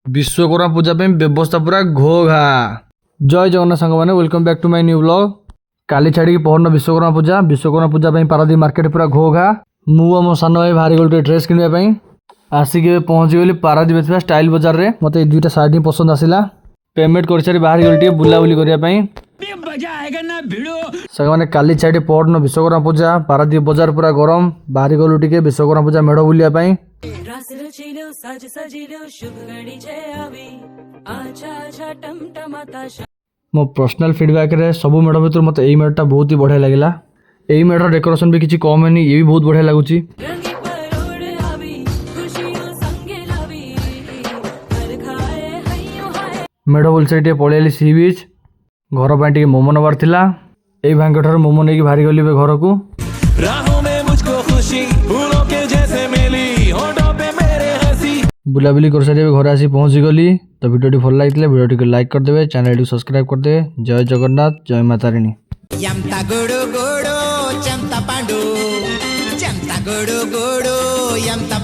विश्वकर्मा पूजा पे व्यवस्था पूरा घोघा। जय जगन्नाथ सांग मैंने welcome back to my new blog. काली छाड़ी पहरन विश्वकर्मा पूजा पारादीप मार्केट पूरा घोघा। मु मो सान भाई बाहरी गलु ड्रेस किनवाई आसिक पहुँची गली पारादीप स्टाइल बजार में। मत दुईटा सार्ट ही पसंद आसला। पेमेंट कर सारी बाहरी गली बुलाबुली करने मैंने काली छाड़ी पहरन विश्वकर्मा पूजा पारादीप बजार पूरा गरम। बाहरी गलु टे विश्वकर्मा पूजा मेढ़ बुलापाई। मो पर्सनल फीडबैक रे सब मेढ़ भर मत यही मेढ़टा बहुत ही बढ़िया लगे। यही मेढ़ डेकोरेशन भी किसी कम है, ये भी बहुत बढ़िया लगुच। मेढ़ बोल से पलि सी बीच घर पर मोमो नबार था। यही भाई ठार मोमो नहीं बाहरी गली घर को। बुलाबुली कर सारी घर आसी पहुँची गली। तो वीडियो भल लगी वीडियो को लाइक करदे, चैनल को सब्सक्राइब करदे। जय जगन्नाथ, जय माता रानी। यमता गोडो गोडो चमता पांडू, चमता गोडो गोडो यमता